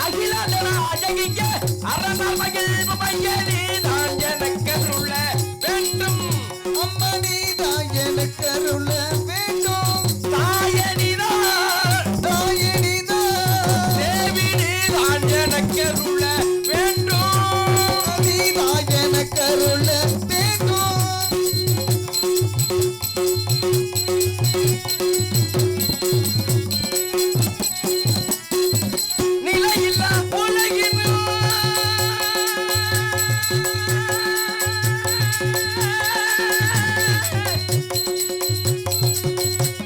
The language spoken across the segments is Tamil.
அகிலாண்டனா அழகிய அரணால் மகிழ்வு மையனே நான் எனக்கருள வேண்டும். அம்மா நீதான் எனக்கருள வேண்டும். தாயனிதான் தாயனிதான் தேவி நீதான் எனக்கருள வேண்டும். நீதான் எனக்கருள வேண்டும். நிலையில்லா உலகினும்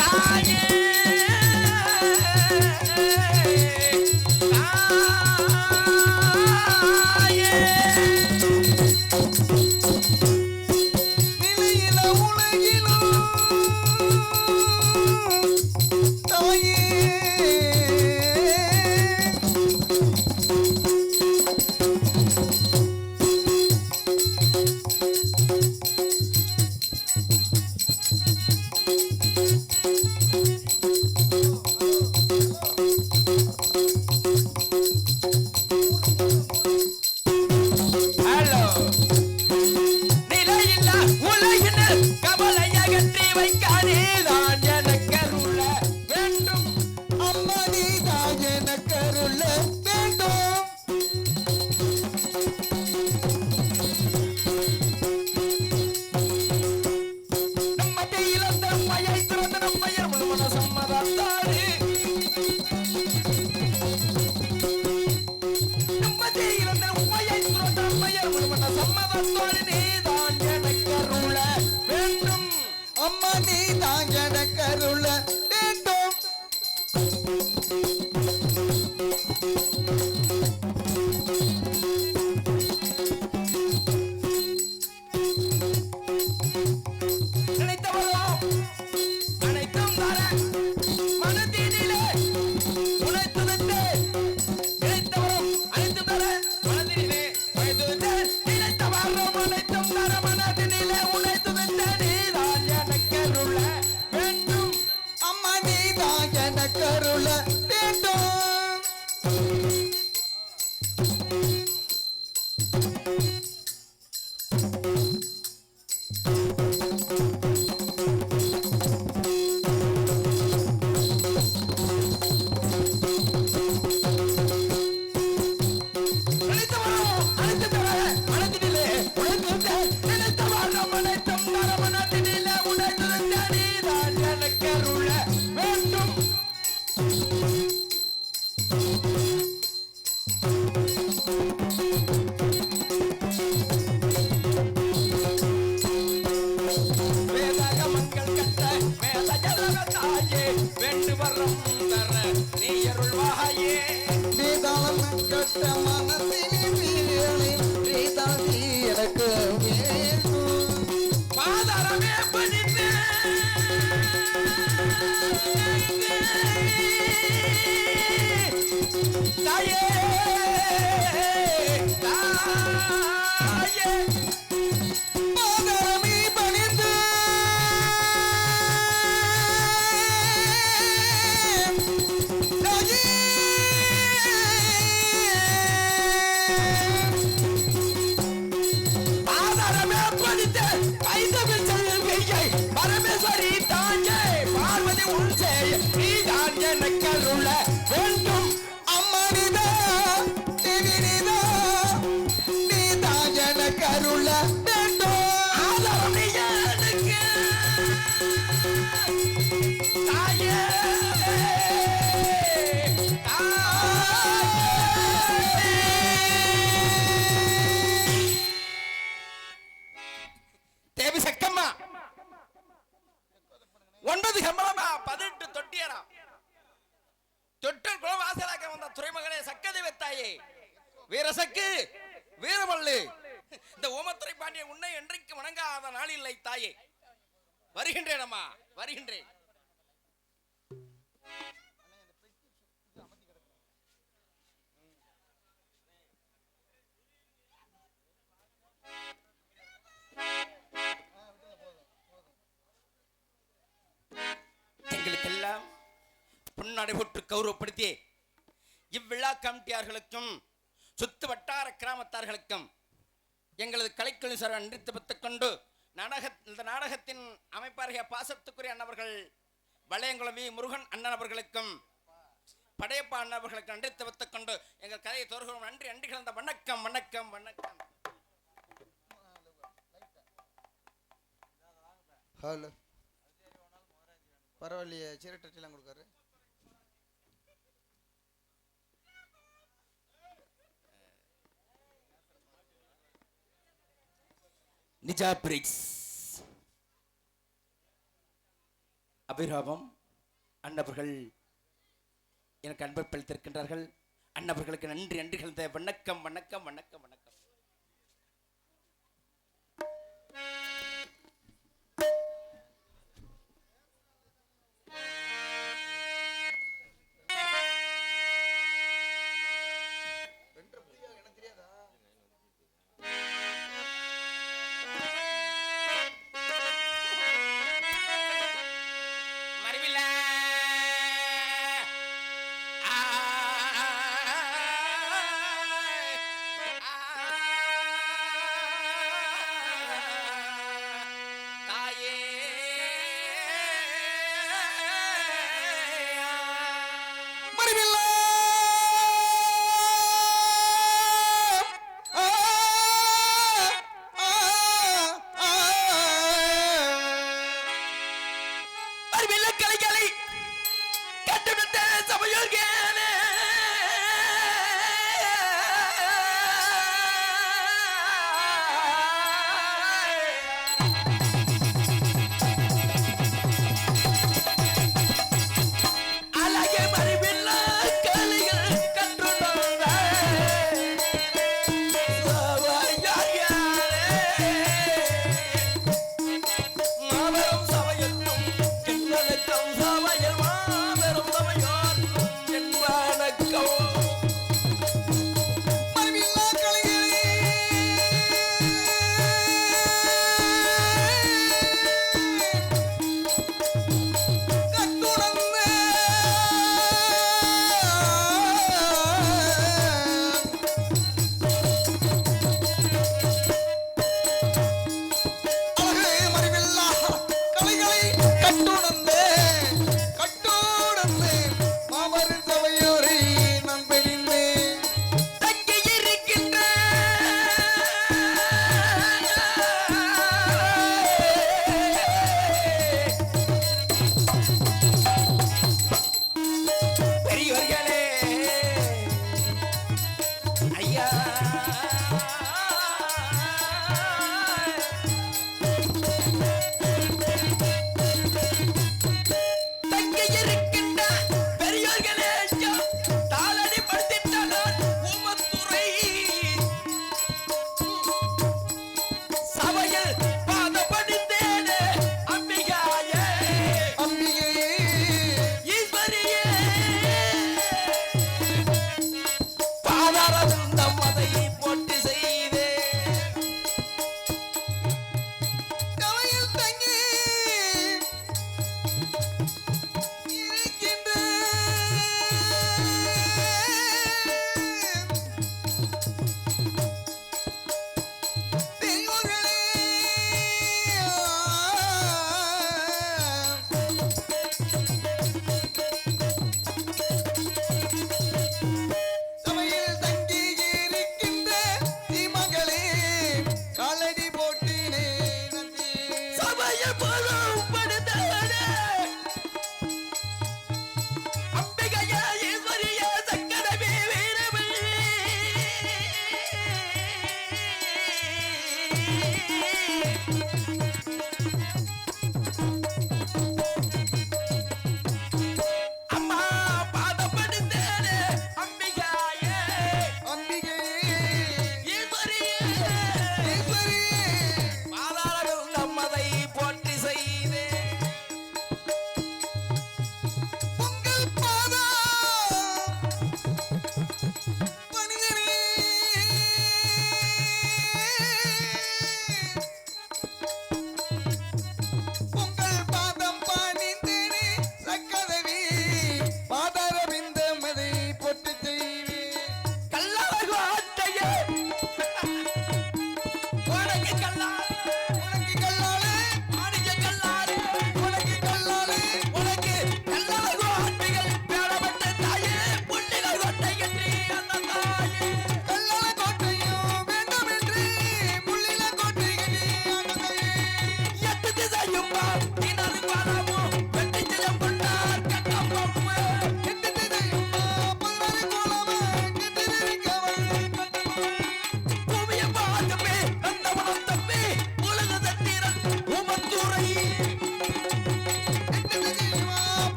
தாயே நிலையில உலகிலும் தாயே ஹலோ நிலையில்லா உலகினில் கவலை அகற்றி வைக்காதே நான் எனக்கருள வேண்டும். அம்மா நீதான் எனக்கருள வேண்டும். நம்மை இழந்த நம்மையை திறந்த நம்மையர் முழுமன சம்மதத்தாரு. நம்மை இழந்த நம்மையை திறந்த நம்மையர் முழுமன சம்மதத்தாரு நீதான் எனக்கருள வேண்டும். அம்மா நீதான் எனக்கருள வேண்டும். நினைத்தவரோ அனைத்தும் தர மனதினிலே உழைத்துதட்டு. நினைத்தவரோ அனைத்தும் தர மனதினிலே உழைத்துதட்டு. நினைத்தவரோ அனைத்தும் தர மனதினிலே உழைத்துதட்டு. நீதான் எனக்கருள வேண்டும். அம்மா நீதான் எனக்கருள வேண்டும். நினைத்தவரோ அனைத்தும் தர மனதினிலே உழைத்துதட்டு. நினைத்தவரோ அனைத்தும் தர மனதினிலே உழைத்துதட்டு. நீதான் எனக்கருள வேண்டும். வேதாக மக்கள் கட்ட வேத ஜலக தாயே வேண்டு வரம் தர நீ அருள்வாயே. வேதாளம் கட்ட மனசினி வேதாதி எனக்கு வேண்டும். பாதரமே பணிந்து தாயே தாயே பாதரமே பணிந்து தாயே பாதரமே பணிந்து கைதவில் செல்வியை பரமேஸ்வரி தாயே பார்வதி உன் செய்ய நீதான் எனக்கருள வேண்டும். அம்மா நீதான் தேவி நீதான் நீதான் எனக்கருள வேண்டும். ஆதரம் நீ எனக்கு தாயே தேவி சக்கம்மா 9 கம்பளமா 18 தொட்டியரா தொட்டல் குலவாசலாக வந்த துறைமகனே சக்கதேவ தாயே வீரசக்கு வீரமல்லு இந்த ஓமத்துறை பாண்டிய உன்னை என்றைக்கு வணங்காத நாள் இல்லை தாயே. வருகின்றேன் அம்மா வருகின்றேன். எங்களுக்கெல்லாம் பொன்னாடை போட்டு கௌரவப்படுத்தி இவ்விழா கமிட்டியார்களுக்கும் சுத்து வட்டார கிராமத்தார்களுக்கும் எங்களது கலைக்குழு சார் நன்றித்துவத்தை கொண்டு இந்த நாடகத்தின் அமைப்பாரிய பாசத்துக்குரிய அண்ணவர்கள் வளையங்குளம் முருகன் அண்ணன் அவர்களுக்கும் படையப்பா அண்ணன் அவர்களுக்கு நன்றித்துவத்தை கொண்டு எங்கள் கதையை தோறுகிறோம். நன்றி நன்றி கலந்த வணக்கம் வணக்கம் வணக்கம். ஹலோ பரவாயில்லையே, சீரட்டெல்லாம் கொடுக்காரு. நிஜா பிரிக்ஸ் அபிராமம் அண்ணவர்கள் எனக்கு அன்பை பளித்திருக்கின்றார்கள். அண்ணவர்களுக்கு நன்றி நன்றி கலந்த வணக்கம் வணக்கம் வணக்கம் வணக்கம்.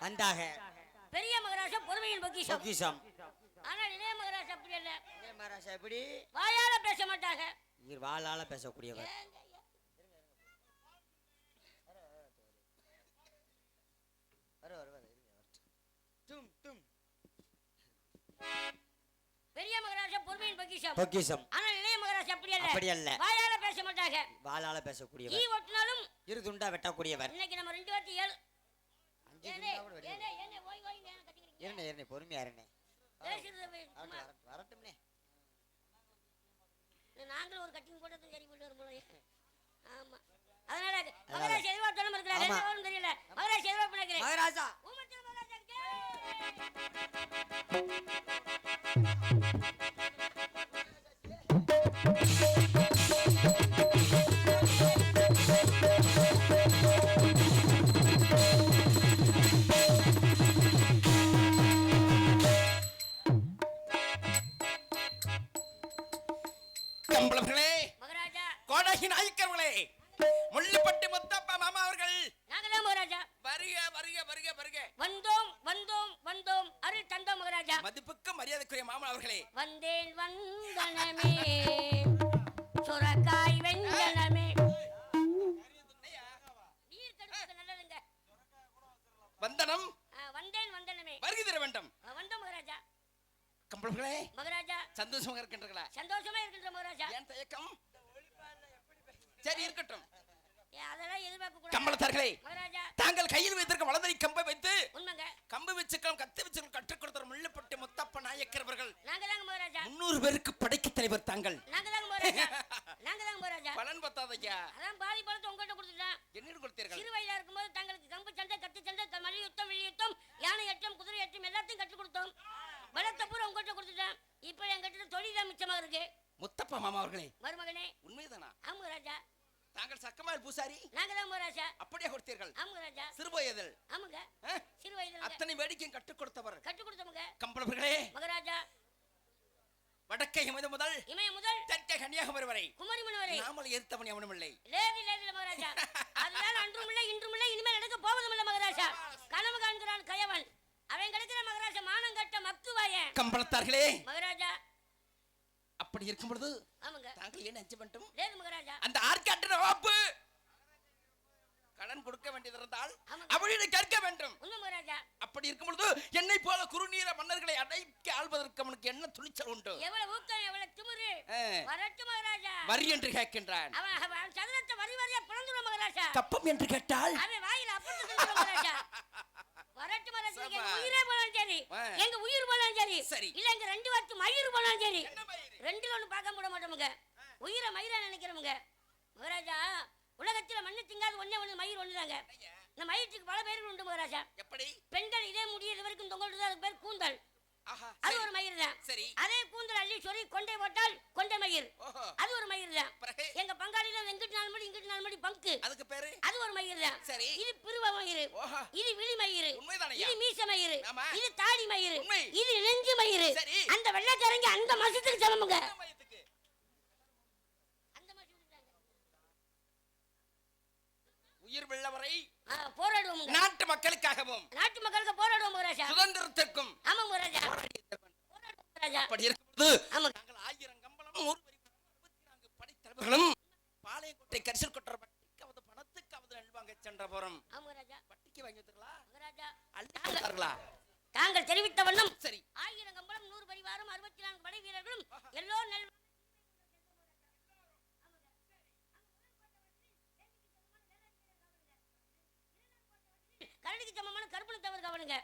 வந்தாக. பெரிய மகாராஜா பொறுமையின் பொக்கிஷம். பொக்கிஷம். ஆனால் இளைய மகாராஜா அப்படி அல்ல. இளைய மகாராஜா எப்படி? வாயால பேச மாட்டாங்க. இவர் வாளால பேசக்கூடியவர். பெரிய மகாராஜா பொறுமையின் பொக்கிஷம். பொக்கிஷம். ஆனால் இளைய மகாராஜா அப்படி அல்ல. அப்படி அல்ல. வாயால பேச மாட்டாங்க. வாளால பேசக்கூடியவர். ஈ ஒட்டினாலும் இரு துண்டா வெட்டக்கூடியவர். இன்னைக்கு நம்ம 2 வாட்டி 7 இருண்ணே பொறுமையா இருண்ணே. வரட்டும்னே. நாங்களும் ஒரு கட்டிங் போட்டதும் சரி போட்டு வரும்போது. ஆமா. அதனால மகாராஜா எதிர்பார்த்தாலும் இருக்கிறாங்க. என்ன வரும் தெரியல. மகாராஜா எதிர்பார்ப்பு நினைக்கிறேன். மகாராஜா. ஊமத்திர மகாராஜாக்கு. கம்பளர்களே, மகாராஜா, கோடகி நாயக்கர்களே, முள்ளிப்பட்டி முத்தப்பா மாமா அவர்கள் நாங்கதான் மகாராஜா. வருக வருக வருக வருக. வந்தோம் வந்தோம் வந்தோம் அருள் தந்தோம் மகாராஜா. மதிப்புக்கு மரியாதைக்குரிய மாமா அவர்களே. வந்தேன் வந்தனமே சுரக்காய் வெஞ்சனமே. நீர் தடுப்புக்கு நல்லதுங்க. வந்தனம் வந்தேன் வந்தனமே. வருகை தர வேண்டும். வந்தோம் மகாராஜா. கம்பளர்களே, மகாராஜா சந்தோஷமாக இருக்கின்றீர்களா? சந்தோஷமா இருக்கின்ற மகாராஜா. ஏன் தயக்கம்? சரி இருக்கட்டும். அதெல்லாம் எதிர்பார்க்க கூடாது. கம்பளத்தார்களே, மகாராஜா, தாங்கள் கையில் வைத்திருக்க வலதறி கம்பை வைத்து உண்மைங்க. கம்பு வச்சுக்கலாம் கத்தி வச்சுக்கலாம் கற்றுக் கொடுத்த முள்ளிப்பட்டி முத்தப்ப நாயக்கர் அவர்கள் நாங்க தாங்க மகாராஜா. 300 பேருக்கு படைக்கு தலைவர் தாங்கள். நாங்க தாங்க மகாராஜா. நாங்க தாங்க மகாராஜா. பலன் பத்தாதையா? அதான் பாதி பழத்தை உங்ககிட்ட கொடுத்துட்டேன். என்னிடம் கொடுத்தீர்கள்? சிறு வயதா இருக்கும்போது தங்களுக்கு கம்பு சண்டை, கத்தி சண்டை, மல்லி யுத்தம், வெளி யுத்தம், யானை ஏற்றம், குதிரை ஏற்றம் எல்லாத்தையும் கற்றுக் கொடுத்தோம். பலத்தை பூரா உங்ககிட்ட கொடுத்துட்டேன். இப்ப என்கிட்ட தொழில் தான் மிச்சமா இருக்கு. முத்தப்பா மாமா அவர்களே, மருமகனே. உண்மைதானா? ஆமா மகாராஜா. தாங்கள் சக்கமால் பூசாரி நாங்க தான் மகாராஜா. அப்படியே கொடுத்தீர்கள்? ஆமா மகாராஜா. சிறுவயதில் ஆமாங்க. சிறு வயதுல அத்தனை வேடிக்கையும் கற்றுக் கொடுத்தவர் கற்றுக் கொடுத்தவங்க. கம்பளவர்களே, மகாராஜா, வடக்கை இமய முதல் இமய முதல் தெற்கே கன்னியாகுமரி வரை குமரிமன் வரை நாமல் எதிர்த்தவன் எவனும் இல்லை. லேதி லேதில மகாராஜா. அதனால அன்றும் இல்லை இன்றும் இல்லை இனிமேல் நடக்க போவதும் இல்லை மகாராஜா. கனவு காண்கிறான் கயவன். அவன் கிடைக்கிற மகாராஜா மானம் கட்ட மக்குவாயன். கம்பளத்தார்களே, மகாராஜா, அப்படி இருக்கும் பொழுது ஆமாங்க. தாங்கள் ஏன் அஞ்ச வேண்டும்? லேது மகாராஜா. அந்த ஆர்காட்டு நவாப்பு கடன் கொடுக்க வேண்டியது இருந்தால் அவளிடம் கேட்க வேண்டும். உண்மை மகாராஜா. அப்படி இருக்கும் பொழுது என்னை போல குறுநீர மன்னர்களை அடைக்க ஆள்வதற்கு அவனுக்கு என்ன துணிச்சல் உண்டு? எவ்வளவு ஊக்கம், எவ்வளவு திமிரு. வரட்டு மகாராஜா. வரி என்று கேட்கின்றான். அவன் சதுரத்தை வரி வரியா பிளந்துரும் மகாராஜா. கப்பம் என்று கேட்டால் அவன் வாயில அப்பட்டு தின்னுரும் மகாராஜா. வரட்டு மகாராஜா. எங்க உயிரே போனாலும் சரி, எங்க உயிர் போனாலும் சரி, சரி, இல்ல எங்க 2 வாத்து மயிர் போனாலும் சரி, ரெண்டுல ஒண்ணு பார்க்க விட மாட்டோமுங்க. உயிரை மயிரா நினைக்கிறோமுங்க மகாராஜா. உலகத்துல மண்ணு திங்காது ஒண்ணே ஒண்ணு மயிர் ஒண்ணுதாங்க. இந்த மயிருக்கு பல பேர்கள் உண்டு மகாராஜா. எப்படி? பெண்கள் இதே முடிய இது வரைக்கும் தொங்கல்றது, அதுக்கு பேர் கூந்தல். அது ஒரு மயிர் தான். சரி, அதே கூந்தல் அள்ளி சொல்லி கொண்டை போட்டால் கொண்டை மயிர், அது ஒரு மயிர் தான். எங்க பங்காளில எங்கிட்டு 4 மணி இங்கிட்டு 4 மணி பங்கு, அதுக்கு பேரு அது ஒரு மயிர் தான். சரி, இது பிருவ மயிர், இது விழி மயிர், இது மீச மயிர், இது தாடி மயிர், இது நெஞ்சு மயிர். அந்த வெள்ளக்காரங்க அந்த மாசத்துக்கு சமமுங்க. உயிர் வெள்ளவரை போராடுவோம். நாட்டு மக்களுக்காகவும் நாட்டு மக்களுக்கு போராடுவோம் மகாராஜா. சுதந்திரத்திற்கும். ஆமா மகாராஜா. அப்படி இருக்கும்போது நாங்கள் 1000 கம்பளம் 100 வரி 24 படைத்தலைவர்களும் பாளையங்கோட்டை கரிசல் கொட்டற பட்டிக்காவது பணத்துக்காவது அல்வாங்க சென்ற போறோம். ஆமா மகாராஜா. பட்டிக்கு வாங்கி வந்துங்களா மகாராஜா? அல்வாங்களா? தாங்கள் தெரிவித்த வண்ணம் சரி, 1000 கம்பளம் 100 பரிவாரம் 64 படை வீரர்களும் எல்லோரும் கரடிக்கு சமமான கருப்பண தவறு காவலுங்க.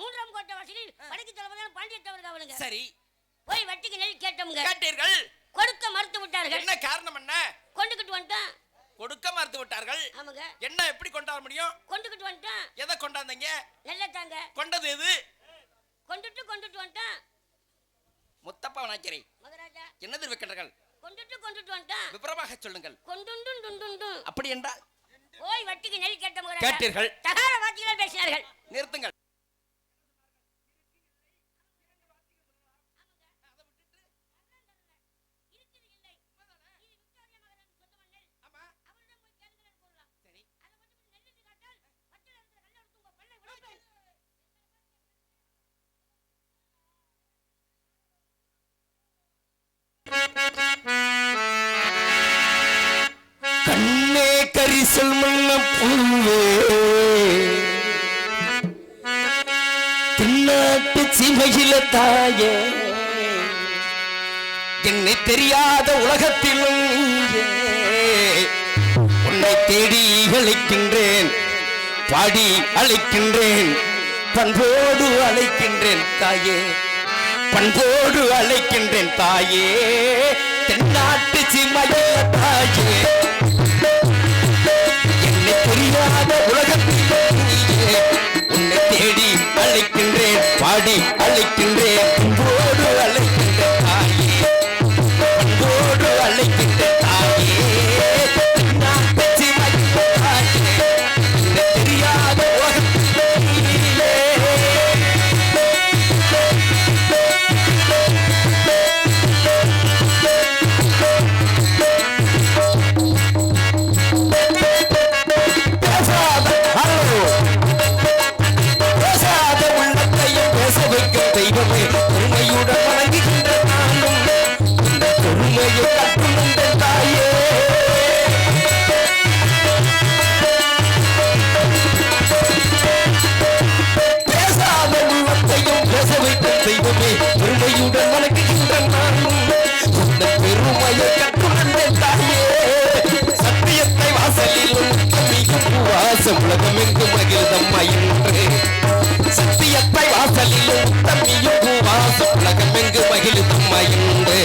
3ஆம் கோட்டை வாசலில் படைக்கு தலைவரான பாண்டிய தவறு காவலுங்க. சரி, போய் வட்டிக்கு நெல் கேட்டோம்ங்க. கேட்டீர்கள்? கொடுக்க மறுத்து விட்டார்கள். என்ன காரணம்? என்ன கொண்டுகிட்டு வந்துட்டான். கொடுக்க மறுத்து விட்டார்கள். ஆமாங்க. என்ன எப்படி கொண்டாட முடியும்? கொண்டுகிட்டு வந்துட்டான். எதை கொண்டாந்தீங்க? நெல்லத்தாங்க. கொண்டது எது? கொண்டுட்டு வந்துட்டான். முத்தப்பா நாயக்கரே மகாராஜா, என்ன தெரிவிக்கின்றீர்கள்? கொண்டுட்டு வந்துட்டான். விபரமாக சொல்லுங்கள். கொண்டுண்டு அப்படி என்றால் போய் வட்டிக்கு நெல் கேட்டோம். கேட்டீர்கள்? தகார வார்த்தைகள் பேசினார்கள். நிறுத்துங்கள். தென்னாட்டு சீமையில தாயே என்னை தெரியாத உலகத்திலும் உன்னை தேடி அழைக்கின்றேன், பாடி அழைக்கின்றேன், பண்போடு அழைக்கின்றேன் தாயே, பண்போடு அழைக்கின்றேன் தாயே, தென்னாட்டு சீமையில தாயே என்னை தெரியாத உலகத்திலும் உன்னை தேடி அழைக்கின்றேன், பாடி அழைக்கின்றேன், பண்போடு அழைக்கின்றேன் தாயே, பண்போடு அழைக்கின்றேன் தாயே, தென்னாட்டு சீமையில தாயே என்னை தெரியாத உலகத்திலே உண்மையுடன் வணங்குகின்ற நானும் இந்த பொறுமையை கற்றுணர்ந்த தாயே, பேசாத உள்ளத்தையும் பேச வைத்த தெய்வமே, பெருமையுடன் வணங்குகின்ற நானும் இந்த பெருமையை கற்றுணர்ந்த தாயே, சத்தியத்தை வாசலிலும் வாசம் உலகம் எங்கு மகிழ்ந்தம்மா என்று, சத்தியத்தை வாசலிலும் தம்மியும் பூவாசம் உலகம் எங்கு மகிழ்ந்தம்மா என்று,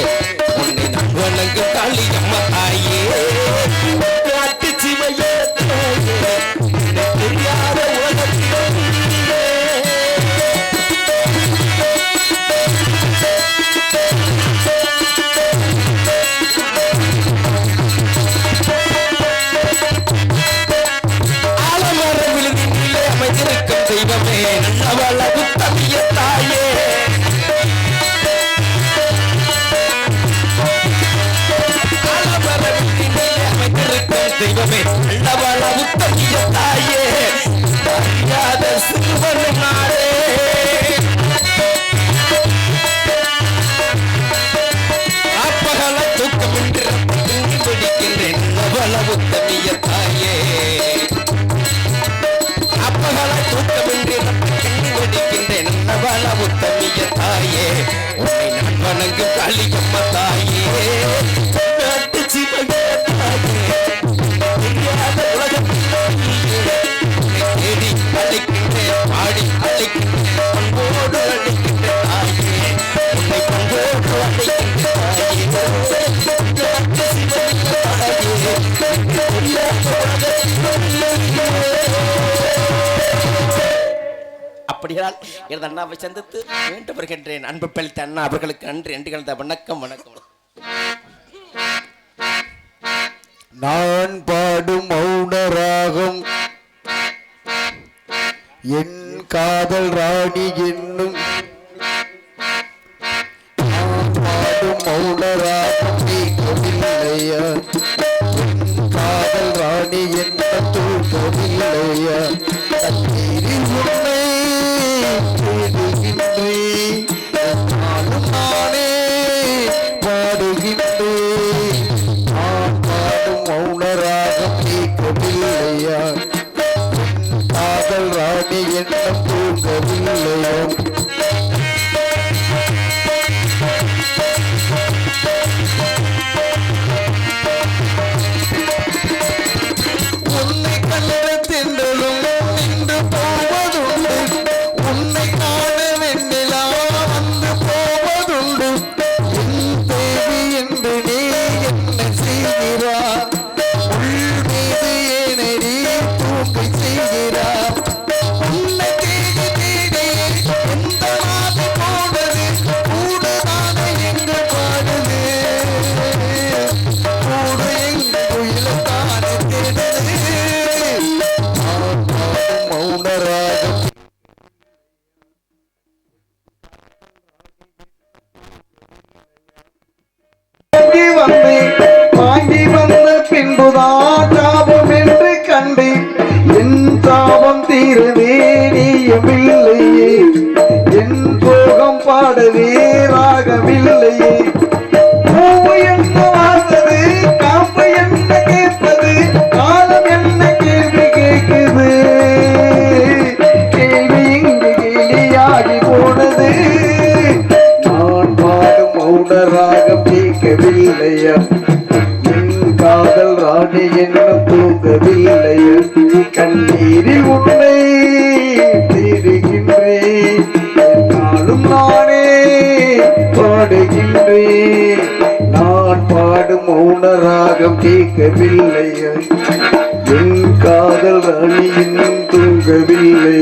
உன்னை நான் வணங்கு காளியம்மா தாயே, நாட்டு சிவையே தாயே என்னை தெரியாத உலகத்திலே அமைந்திருக்கும் தெய்வமே, நல்லவள உத்தமிய தாயே, அமைந்திருக்கும் தெய்வமே, நல்லவள உத்தமிய தாயே, அறியாத சிறுவனும் நாடே, அப்பகல தூக்கமின்றி பிடிக்கின்றேன், நல்லவள உத்தமிய தாயே, அப்பகல தூக்கமின்றி கண்ணி வெடிக்கின்றேன், நல்லவள உத்தமிய தாயே, உன்னை நான் வணங்கும் காளியம்மா தாயே, நாட்டு சிவையே தாயே தெரியாத உலகத்திலே உன்னை தேடி அழைக்கின்றேன், பாடி அழைக்கின்றேன், பண்போடு அழைக்கின்றேன் தாயே, உன்னை பண்போடு அழைக்கின்றேன் தாயே, நாட்டு சிவையே தாயே தெரியாத அப்படியால் எனது அண்ணாவை சந்தித்து வேண்டும் வருகின்றேன். அன்பு பழித்த அண்ணா அவர்களுக்கு நன்றி என்று கலந்த வணக்கம் வணக்கம். நான் பாடும் மௌன ராகம் என் காதல் ராணி என்னும், நான் பாடும் மௌன ராகம் கேட்கவில்லையா, என் காதல் ராணி என்ன தூக்கவில்லையா, கண்ணீரில் உன்னை தேடுகின்றேன், நானும் நானே பாடுகின்றேன், நான் பாடும் மௌன ராகம் கேட்கவில்லையா, காதல் ராணி என்ன தூங்கவில்லையா, உன்னை கண்ட திண்டலும் நின்று போவதுண்டு, உன்னை காண வெண்ணிலா வந்து போவதுண்டு, என் தேவி என்று நீ என்ன செய்கிறார், உள் மீது ஏனடி தூங்கை செய்கிறார், உன்னை தேடி தேடி எந்த நாடு போனது, கூடுதானே எங்கு பாடுது, கூடு எங்கு குயிலத்தானே தேடுது, நான் பாடும் மௌன ராகம் வாங்கி வந்த பின்புதான் சாபம் என்று கண்டேன், என் சாபம் தீரவே நீயமில்லையே, என் சோகம் பாடவே ராகமில்லையே, பூவு என்ன வாழ்ந்தது, காம்பு என்ன கேட்பது, காலம் என்ன கேள்வி கேட்கவில்லை என் காதல் ராணி இன்னும் தூங்கவில்லை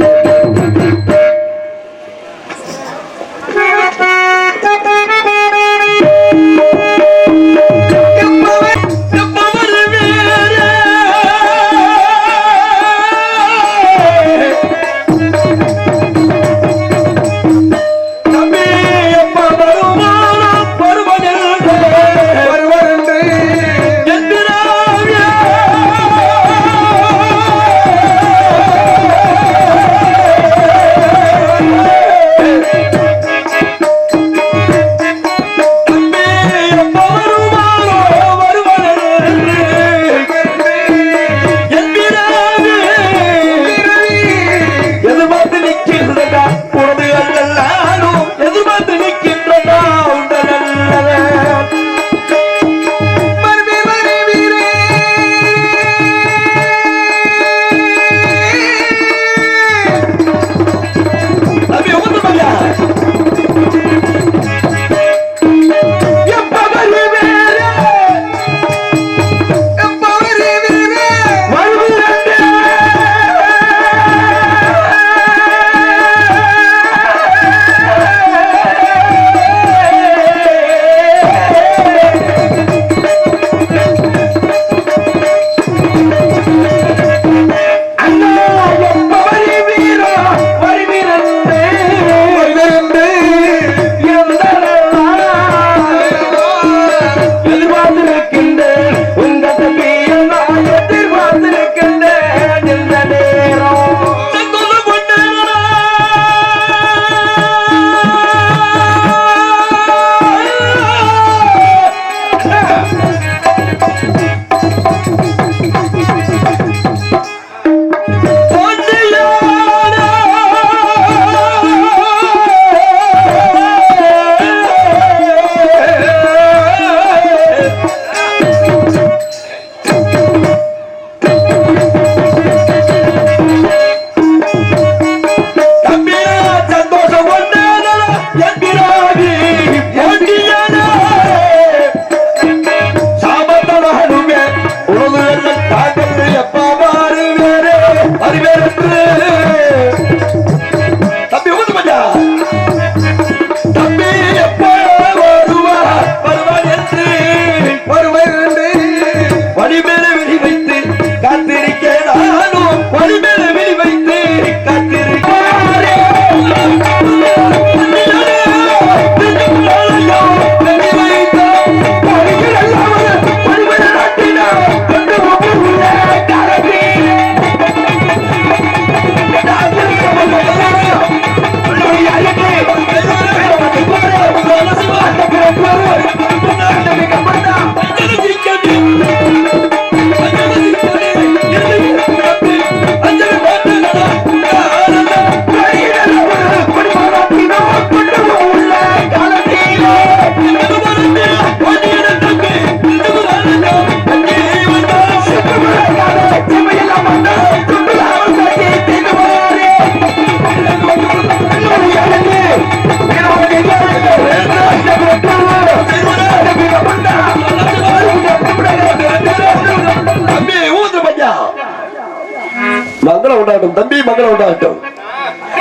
மங்களம் உண்டாகட்டும் தம்பி, மங்களம் உண்டாகட்டும்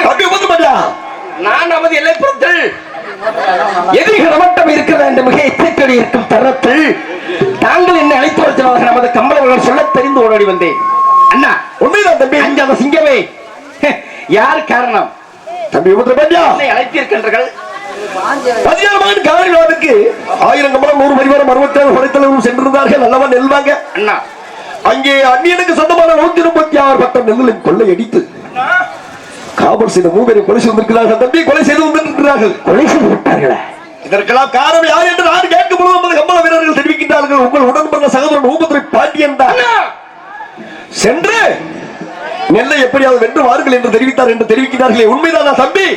தம்பி. நான் நமது எல்லைப்புறத்தில் எதிரிகள் மட்டும் இருக்கிற இந்த மிக எச்சரிக்கை இருக்கும் தருணத்தில் தாங்கள் என்னை அழைத்து வருவதாக நமது கம்பளவர்கள் சொல்ல தெரிந்து ஓடி வந்தேன். அண்ணா உண்மைதான் தம்பி. அஞ்சாத சிங்கமே யார் காரணம் தம்பி? என்னை அழைத்திருக்கின்றீர்கள். 16 காவலர்களுக்கு 1000 கம்பளம் 100 பரிவாரம் 67 படைத்தலைவரும் சென்றிருந்தார்கள். நல்லவன் நெல்வாங்க அண்ணா. அங்கே அந்நியனுக்கு சொந்தமான 136 பட்டம் நெல்லின் கொள்ளை அடித்து காவல் செய்த 3 பேரை கொலை செய்திருக்கிறார்கள் தம்பி. கொலை செய்து வந்திருக்கிறார்கள். கொலை செய்து விட்டார்களா? இதற்கெல்லாம் காரணம் யார் என்று நான் கேட்கும் பொழுது நமது கம்பள வீரர்கள் தெரிவிக்கின்றார்கள். உங்கள் உடன்பட சகோதரன் ஊமதுரை பாண்டியன் தான் சென்று நெல்லை எப்படியாவது வென்று வாருங்கள் என்று தெரிவித்தார் என்று தெரிவிக்கிறார்களே, உண்மைதானா தம்பி?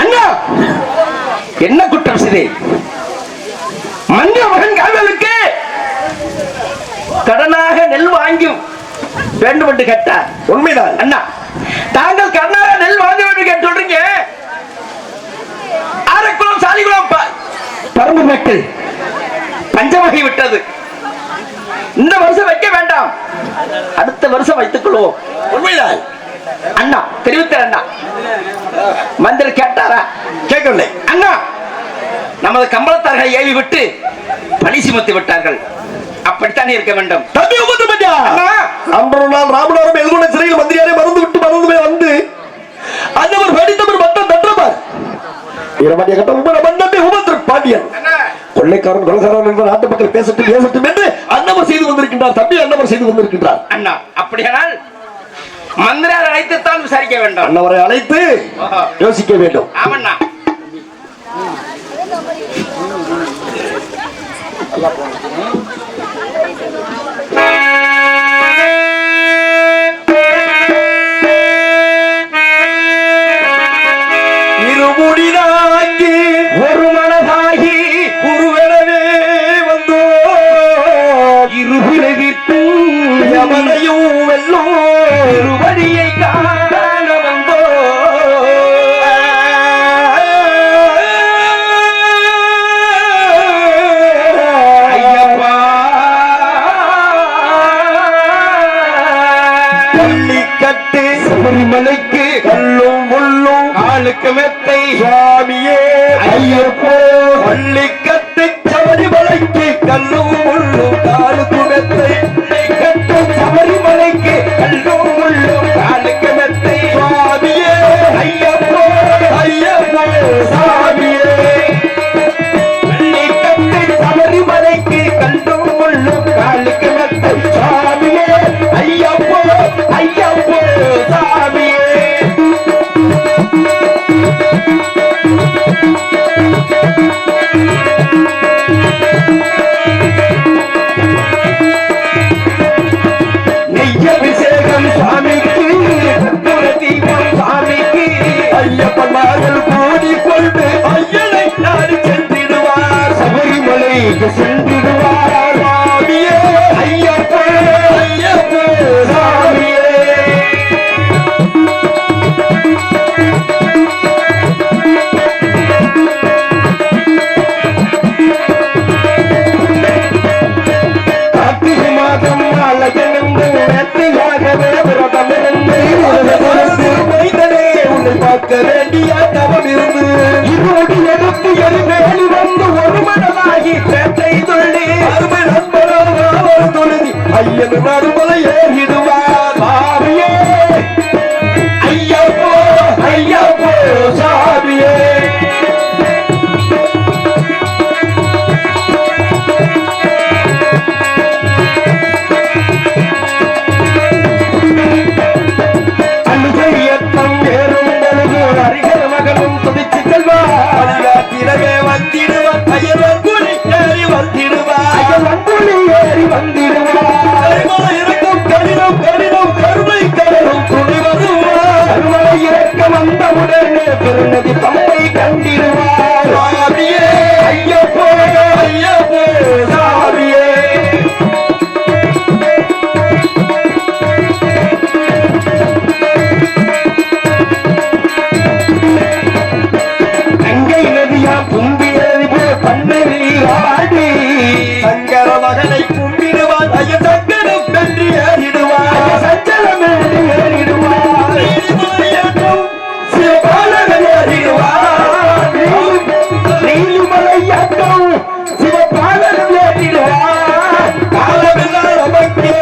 அண்ணா என்ன குற்றம் செய்தேன்? மன்னிய மகன் காவலுக்கு கடனாக நெல் வாங்கி வேண்டும் என்று கேட்டார். உண்மைதான் அண்ணா. தாங்கள் கடனாக நெல் வாங்க வேண்டும் என்று சொல்றீங்க. ஆரக்குளம் சாலிகுளம் பரம்பு மக்கள் பஞ்சமாகி விட்டது. இந்த வருஷம் வைக்க வேண்டாம், அடுத்த வருஷம் வைத்துக் கொள்வோம். உண்மைதான் அண்ணா தெரிவித்தார். அண்ணா மந்திரி கேட்டாரா? கேட்கவில்லை. அண்ணா நமது கம்பளத்தார்களை ஏவி விட்டு பழி சுமத்தி விட்டார்கள், அப்படித்தான் இருக்க வேண்டும். தம்பி உபத்திரப்பட்டியா? அன்று நாள் ராமநாதம் எல்குண்ட சிறையில் மந்திரியாரை மறந்து விட்டு மறந்துமே வந்து அந்தவர் படித்தவர் மட்டம் தற்றவர் இரமணிய கட்ட உபர மன்னமே உபத்திர பாண்டியன் கொள்ளைக்காரன் கொலைகாரன் என்ற நாட்டு மக்கள் பேசட்டும் பேசட்டும் என்று அன்னவர் செய்து வந்திருக்கின்றார். தம்பி அன்னவர் செய்து வந்திருக்கின்றார். அண்ணா அப்படியானால் மந்திரியார் அழைத்துத்தான் விசாரிக்க வேண்டும். அன்னவரை அழைத்து யோசிக்க வேண்டும். ஆமண்ணா. இருமுடிதாக்கி ஒரு மனதாகி குருவெனவே வந்தோ இருபிறவிற்கு யமனையும் வெல்லும் இருவழியை காண வந்தோ ஐயப்பா பள்ளிக்கட்டு சபரிமலைக்கு கல்லும் முள்ளும் காலுக்கு மெத்தை சுவாமியே ஐயப்போ பள்ளிக்கட்டு சபரிமலைக்கு கல்லும் முள்ளும் காலுக்கு மெத்தை கட்டு சபரிமலைக்கு கல்லும் முள்ளும் காலுக்கு மெத்தை சுவாமியே ஐயப்போ ஐயப்போ சாமியே பள்ளிக்கட்டு சபரிமலைக்கு கல்லும் முள்ளும் காலுக்கு மெத்தை சுவாமியே ஐயப்போ ஐயப்போ சாமியே நெய்யபிஷேகம் சுவாமிக்கு கற்பூர தீபம் சுவாமிக்கு ஐயப்பன் மகள் கூடி கொண்டு ஐயனை நாடி சென்றிடுவார் சபரிமலைக்கு சென்றிடுவார் சுவாமியே ஐயப்போ ஐயப்போ சாமியே கார்த்திகை மாதம் அழகென்று நேர்த்தியாகவே விரதமிருந்து வைத்தனே உன்னை பார்க்க வேண்டிய தவம் இருந்து இருபடி எடுத்து எரிமேலி வந்து ஒரு மனதாகி பேட்டை துள்ளி அருமை நண்பரோடு தொழுதி ஐயன் மறுமலை ஏறிடுவார் சாமியே ஐயப்போ ஐயப்போ சாமியே அழுகையத்தம் ஏறும் பொழுது அருகர் மகனும் துடிச்சு செல்வார் வந்திடுவார் அயல் குழி ஏறி வந்திடுவார் ஏறி வந்திடுவார் இருக்கும் கடினம் கடினம் கருணை கடலும் துணி வருவார் கருணை இறக்க வந்தவுடனே பெருநதி தம்மை கண்டிடுவார் சாமியே ஐயப்போ ஐயப்போ சாமியே கங்கை நதியா கும்பிடுவது பண்ணி ஆடி சங்கர மகனை கும்பிடுவார் ஐய சங்கரம் வென்று ஏறிடுவார் சஞ்சலம் ஏறிடுவார் சிவபாலகன் ஏறிடுவார் நீலிமலையாட்டம் சிவபாலகன் ஏறிடுவார் காலமெல்லாம் நமக்கே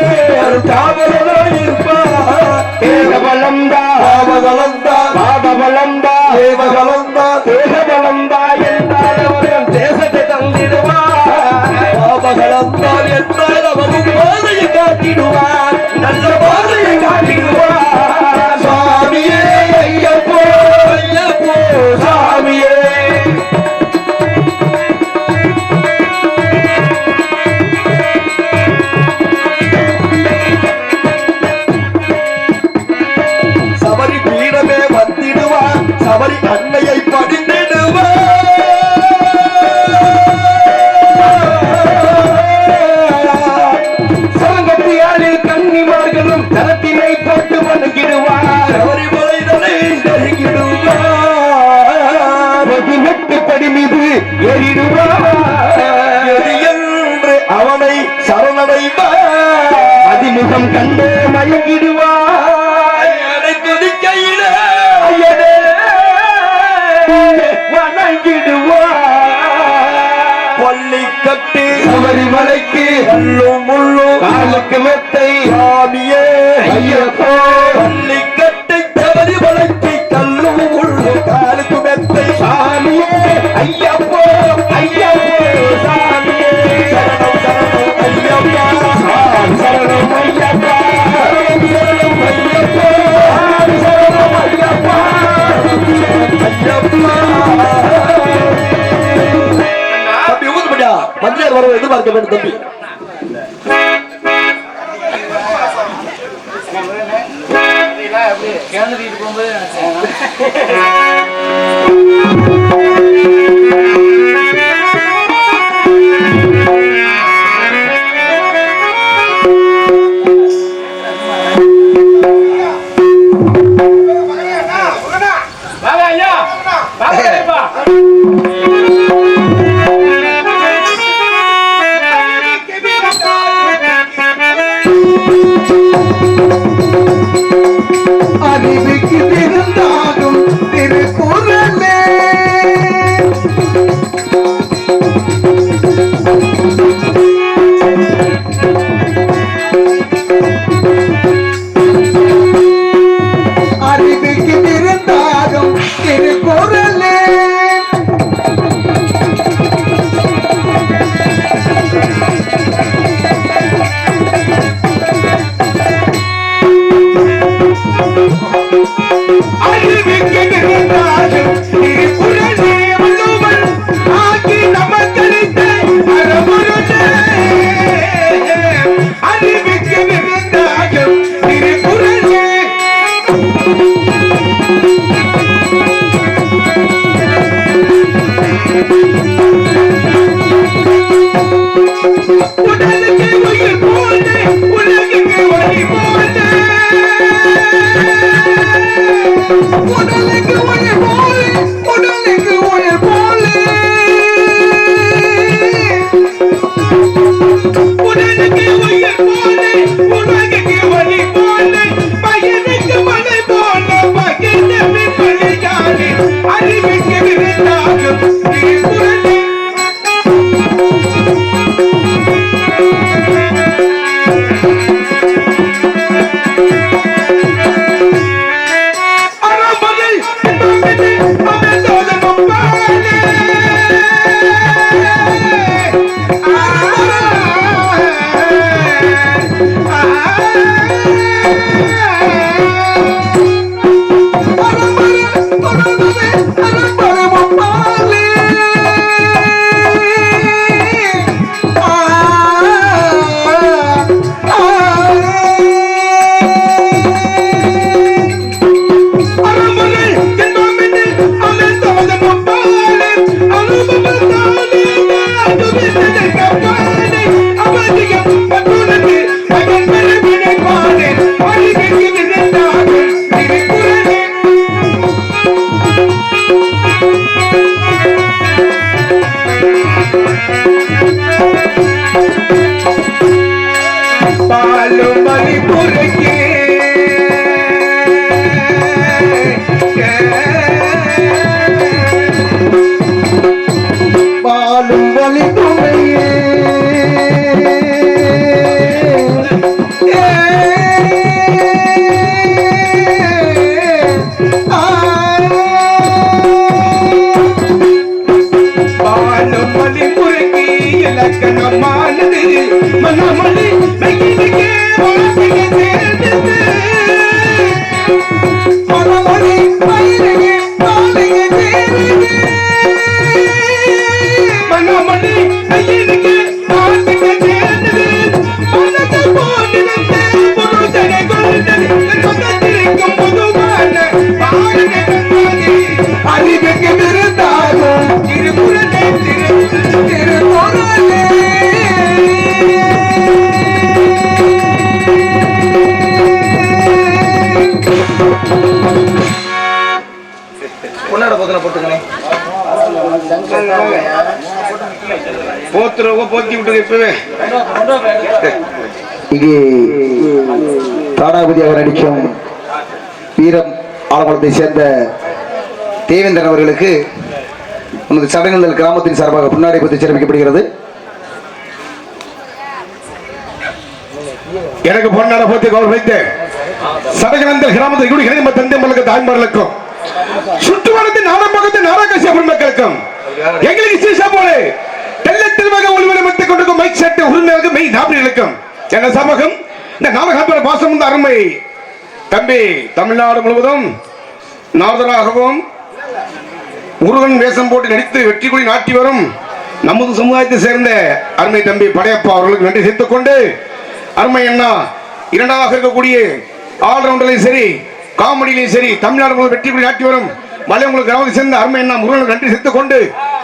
தாமரோ இருப்பார் தேவபலந்தா பாவபலந்தா பாவபலந்தா தேவபலந்தா தேவபலந்தா என்றால் அவர்கள் தேசத்தை தந்திடுவார் பாவபலந்தா என்றால் அவரும் பாதையை காட்டிடுவார் நல்ல பாதையை காட்டிடுவார் சாமியே ஐயப்போ ஐயப்போ சாமியே சபரி பீடமே வந்திடுவார் சபரி அன்னையை படிந்திடுவார் சங்கத்தியாளில் கண் முகம் கண்டு மயங்கிடுவாய் துதிக்கையில ஐயனே வணங்கிடுவாய் பள்ளி கட்டி சபரிமலைக்கு முள்ளும் முள்ளும் காலுக்கு மெத்தை சாமியே ஐயப்போ பள்ளி கட்டி சபரிமலைக்கு கல்லும் முள்ளும் காலுக்கு மெத்தை சாமியே ஐயப்போ ஐயப்போ சாமியே சரணம் சரணம் ஐயப்பா சரணம் ஐயப்பா சரணம் ஐயப்பா சரணம் ஐயப்பா தம்பி ஊதுபடியா மந்திரியார் வரவை எதிர்பார்க்க வேண்டும் தம்பி அறிவிக்கு இருந்தாலும் திருக்குறளே அறிவிக்கு இருந்தாலும் திருக்குறளே உடலுக்கு உயிர் போலே உலகுக்கு வழி போலே உடலுக்கு உயிர் போலே உடலுக்கு உயிர் போலே உடலுக்கு உயிர் போலே உலகுக்கு வழி போலே பயிருக்கு மழை போல பகிர்ந்து பழியாலே அறிவிக்கு விருந்தாகும் திருக்குறளே இங்கே தானாபதியாக நடிக்கும் வீரம் ஆலங்குளத்தை சேர்ந்த தேவேந்திரன் அவர்களுக்கு நமது சடங்குகள் கிராமத்தின் சார்பாக புன்னாடை பற்றி சிறப்பிக்கப்படுகிறது. எனக்கு பொன்னாட போட்டி கௌரவித்து சடகநந்தல் கிராமத்தில் கூடி இணைந்த தந்தைகளுக்கு தாய்மார்களுக்கும் சுற்றுவட்டத்தின் நாடகத்தின் நாடகசிய மக்களுக்கும் எங்களுக்கு சீசா போல தெல்லத்திற்காக ஒளிவரமத்துக் கொண்டிருக்கும் மைக் செட்டு உரிமையாக மெய் நாப்பிகளுக்கும் என சமூகம் இந்த நாடக பாசம் இந்த அருமை தம்பி தமிழ்நாடு முழுவதும் நாரதராகவும் முருகன் வேஷம் போட்டு நடித்து வெற்றி கொடி நாட்டி வரும் நமது சமுதாயத்தை சேர்ந்த அருமை தம்பி படையப்பா அவர்களுக்கு நன்றி சேர்த்துக் கொண்டு அருமை அண்ணா இரண்டாவதாக இருக்கக்கூடிய ஆல்ரவுண்டர்லையும் சரி காமெடியிலையும் சரி தமிழ்நாடு வெற்றி கொடி நாட்டி வரும் மலையங்குளம் கிராமத்தை சேர்ந்த அருமை அண்ணா முருகனுக்கு நன்றி சேர்த்துக் கொண்டு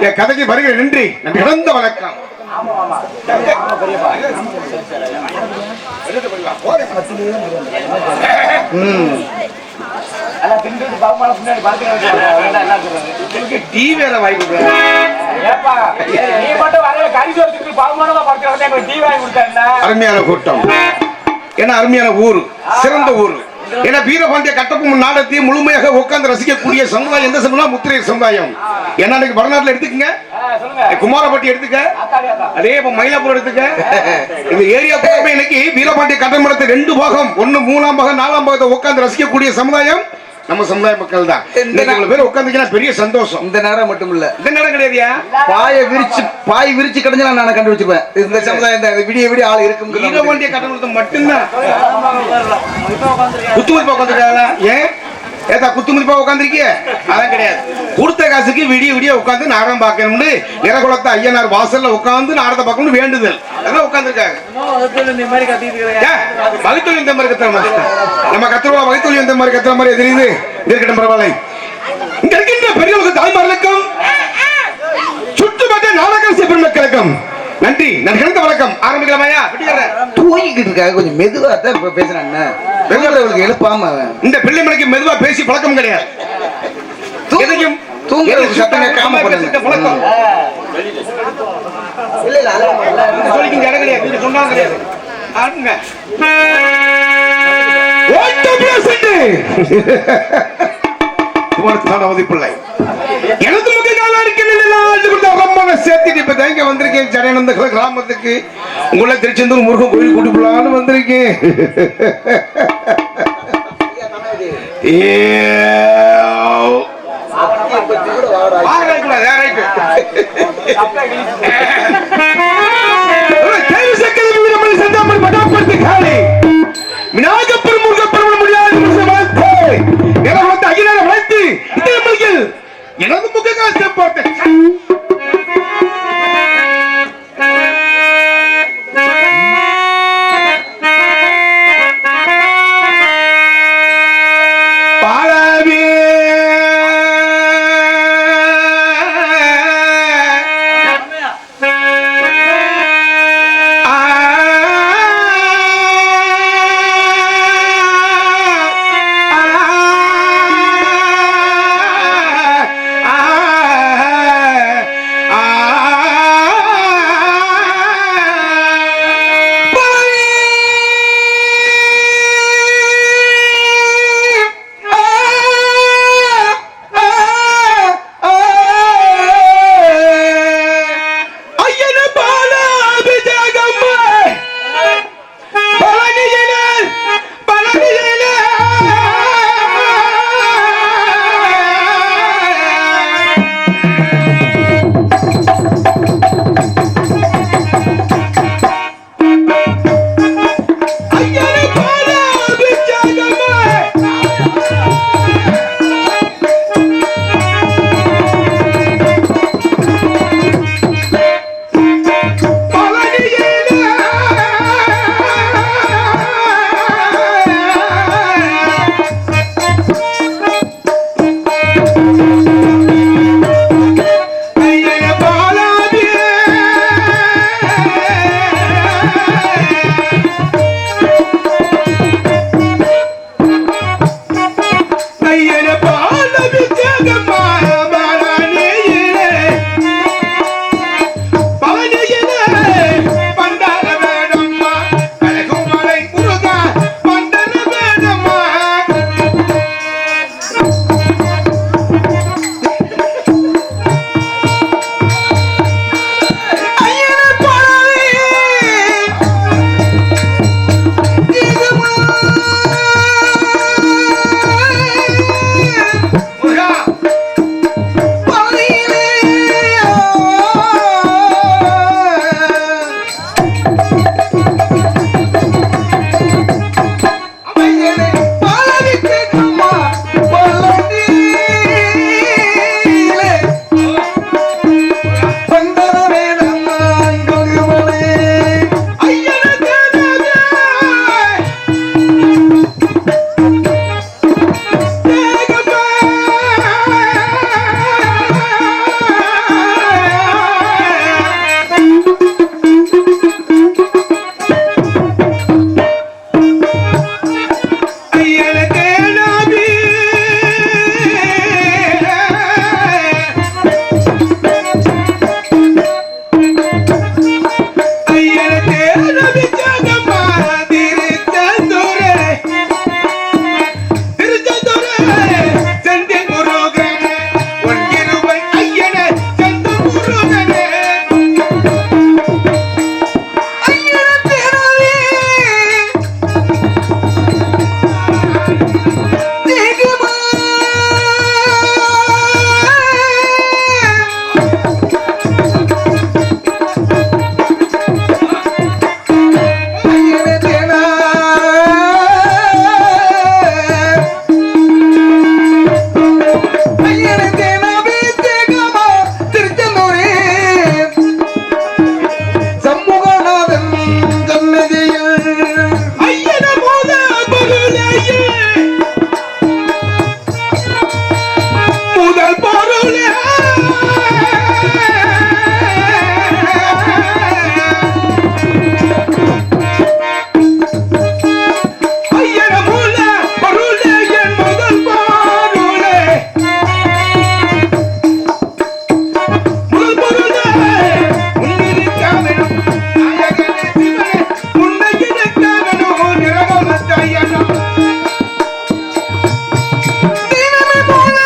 என் கதைக்கு வருகிற நன்றி இறந்த வணக்கம். அருமையான கூட்டம், ஏன்னா அருமையான ஊர், சிறந்த ஊர். ஏன்னா வீரபாண்டிய கட்டபொம்மன் நாடகத்தை முழுமையாக உட்கார்ந்து ரசிக்கக்கூடிய சமுதாயம் எந்த சமுதாயம்? முத்திரை சமுதாயம். ஏன்னா வடநாட்டுல எடுத்துக்கங்க, குமாரப்பட்டி எடுத்துக்க, அதே மயிலாப்பூர் எடுத்துக்க, இந்த ஏரியா பூராமே இன்னைக்கு வீரபாண்டிய கட்டபொம்மனத்தை 2 பாகம், 1 3ஆம் பாகம் 4ஆம் பாகத்தை உட்கார்ந்து ரசிக்கக்கூடிய சமுதாயம் நம்ம சமுதாய மக்கள் தான். இவ்வளவு பேர் உட்கார்ந்துக்கினா பெரிய சந்தோஷம். இந்த நேரம் மட்டும் இல்ல, இந்த நேரம் கிடையாதுயா. பாய் விரிச்சு கிடஞ்சா நான் கண்டுபிடிச்சிருப்பேன் இந்த சமுதாயம் விடிய விடிய ஆள் இருக்கும். வீரபாண்டிய கட்டபொம்மனத்தை மட்டும்தான் குத்துமதிப்பா உட்காந்துருக்காங்க. ஏன் ஏதா குத்துமதிப்பா உட்காந்துருக்கிய? அதான் கிடையாது. கொடுத்த காசுக்கு விடிய விடிய உட்காந்து நாடகம் பார்க்கணும்னு நிறகுலத்தை ஐயனார் வாசல்ல உட்காந்து நாடகத்தை பார்க்கணும்னு வேண்டுதல். அதான் உட்காந்துருக்காங்க. வகைத்தொழில் இந்த மாதிரி கத்துற மாதிரி நம்ம கத்துருவா, வகைத்தொழில் இந்த மாதிரி கத்துற மாதிரி தெரியுது. இருக்கட்டும், பரவாயில்லை. இங்க இருக்கின்ற பெரியவர்களுக்கு தாய்மார்களுக்கும் சுற்றுப்பட்ட நாடகம் பெருமக்களுக்கும் நன்றி, நன்றி, வணக்கம். ஆரம்பிக்கலாமாயா? தூங்கிக்கிட்டு இருக்காங்க, கொஞ்சம் மெதுவா தான் பேசுறாங்க. பெரியவர்களுக்கு எழுப்பாம இந்த பிள்ளை மணிக்கு மெதுவா பேசி பழக்கம் கிடையாது. எதையும் தூங்குறதுக்கு சத்தம் கேட்காம பழக்கம் சொல்லிக்கிங்க இடம் கிடையாது. நீங்க சொன்னா கிடையாது. ஆடுங்க பிள்ளை எனது முக சேர்த்துட்டு வந்திருக்கேன் ஜனநந்த கிராமத்துக்கு. உங்களை திருச்செந்தூர் முருகன் கோயில் கூட்டி போலான்னு வந்திருக்கேன். விநாயகப்பெரும் முருகப்பெரும் முடியாது வளர்த்து எனது முக காசை போட்டு பாலா முதல் பொருளே ஐயன மூல பொருளே என் முதல் பொருளே முதல் பொருளே உன்னிருக்காமெனும் நாயகனே சிவனே உன்னையிருக்காமெனும் நிரவமத்தையனோ தினமே போல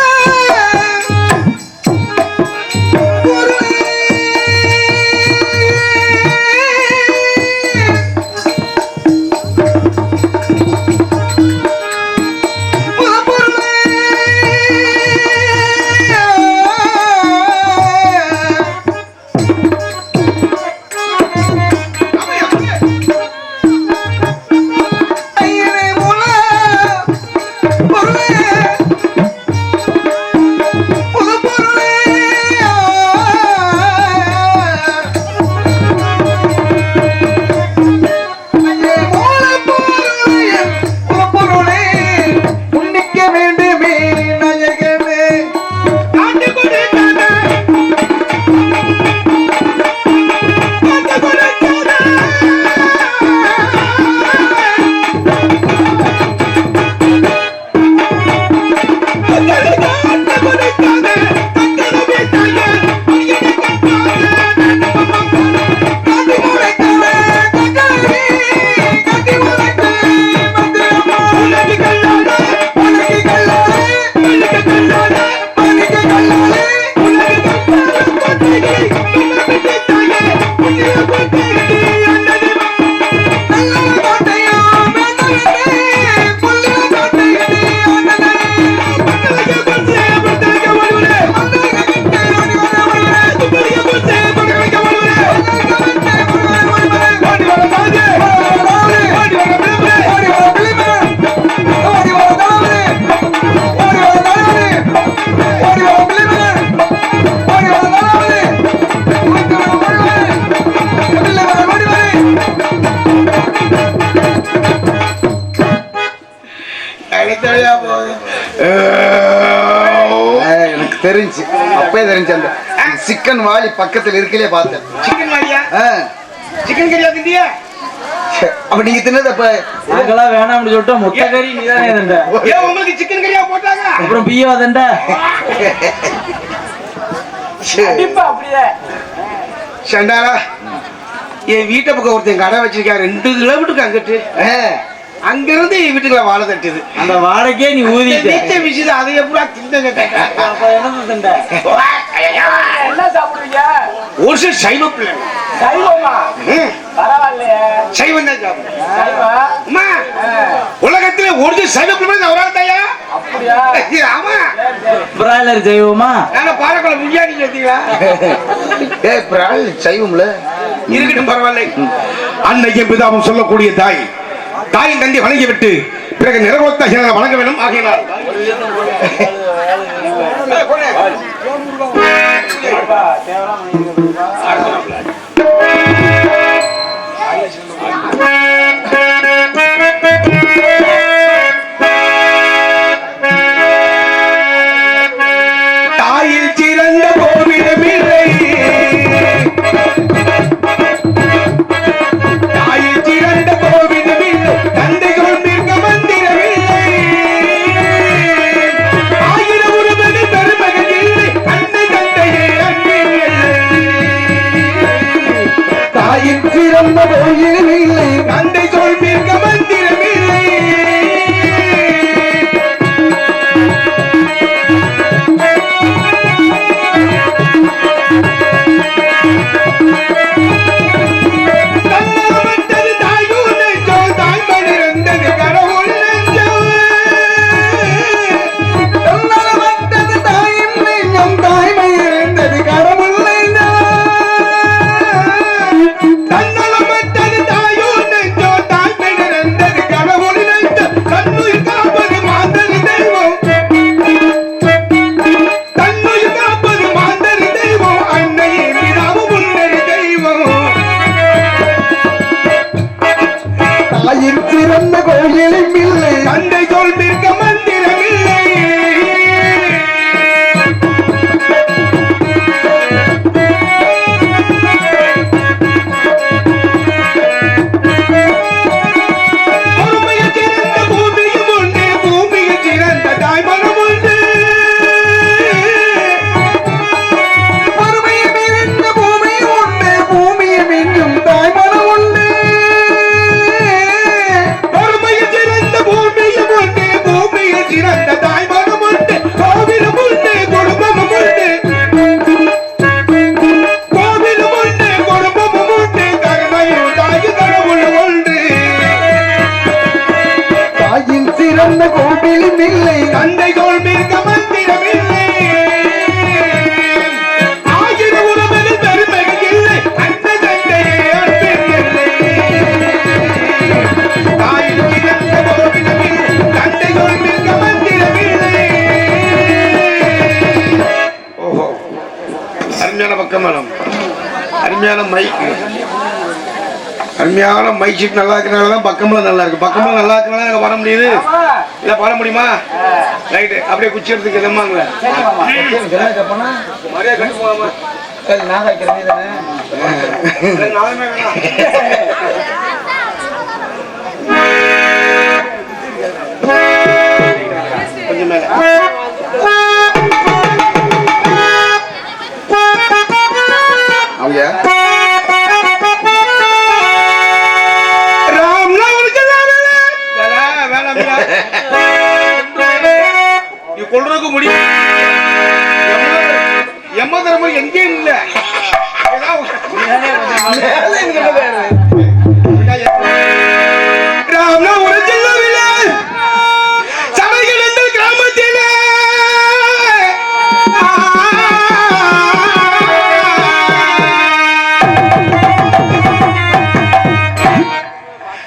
எனக்கு தெரிஞ்சு அப்பவே தெரிஞ்சு அந்த சிக்கன் வாலி பக்கத்துல இருக்கலே பார்த்தேன். சிக்கன் வாலியா? சிக்கன் கறியா திண்டியா? அப்ப நீங்க தின்னது அப்ப நாங்கெல்லாம் வேணாம்னு சொல்லிட்டு முட்டை கறி நீதானே தண்ட. ஏன் உங்களுக்கு சிக்கன் கறியா போட்டாங்க? அப்புறம் பிய்யா தண்ட. அப்படியே சண்டாரா என் வீட்டை பக்கம் ஒருத்தன் கடை வச்சிருக்காரு 2 கிலோமீட்டருக்கு அங்கிட்டு. அங்க இருந்து என் வீட்டுக்குள்ள வாழை தட்டுது. அந்த வாழைக்கே நீ ஊதிட்ட விஷயம் அதை எப்படா திண்டங்க தண்ட. என்ன சாப்பிடுறீங்க? ஒரு சில சைவ பிள்ளை. சைவமா? பரவாயில்லையே. சைவம் தான் சாப்பிடுறேன். உலகத்திலே ஒரு சைவ பிள்ளை அவரால் தாயா? அப்படியா? ஆமா. பிராய்லர் செய்வோமா? நான் பாலக்குளம் பிரியாணி கேட்டீங்களா? சைவம்ல இருக்கட்டும், பரவாயில்லை. அன்னையும் பிதாவும் சொல்லக்கூடிய தாய் தாயின் தந்தை வணங்கிவிட்டு பிறகு நிறவொத்த வணங்க வேண்டும். ஆகியனால் தாயில் சிறந்த கோவிடமில்லை, தாயில் சிறந்த கோவிடமில்லை, தந்தை கொண்டிருக்க மந்திரமில்லை, ஆயிரம் ஒரு மகன் பெருமகன் இல்லை, அன்னை தந்தையே அன்பில் இல்லை. சிறந்த கோவிலும் இல்லை தந்தை தோல் மிக்க மந்திரமில்லை ஆயிரம் உறவுகள் பெருமைகள் இல்லை அந்த தந்தையே அன்பில்லை தாயின் சிறந்த கோவிலும் இல்லை தந்தை தோல் மிக்க மந்திரமில்லை. ஓஹோ, அருமையான பக்கம் மேடம், அருமையான மைக்கு, அருமையான மைக் சீட் நல்லா இருக்கிறனால தான் பக்கம்லாம் நல்லா இருக்கு. பக்கம்லாம் நல்லா இருக்கிறனால எனக்கு பாட முடியுது. இல்ல பாட முடியுமா? ரைட்டு, அப்படியே குச்சி எடுத்துக்க எதமாங்கள மரியாதை கட்டு போகாம நான் வைக்கிறேன் நானுமே வேணாம். கொஞ்சம் மேல அவங்க கொள்றதுக்கு முடியும். எம்மதரம எங்கே இல்ல சடைகள் கிராமத்தில்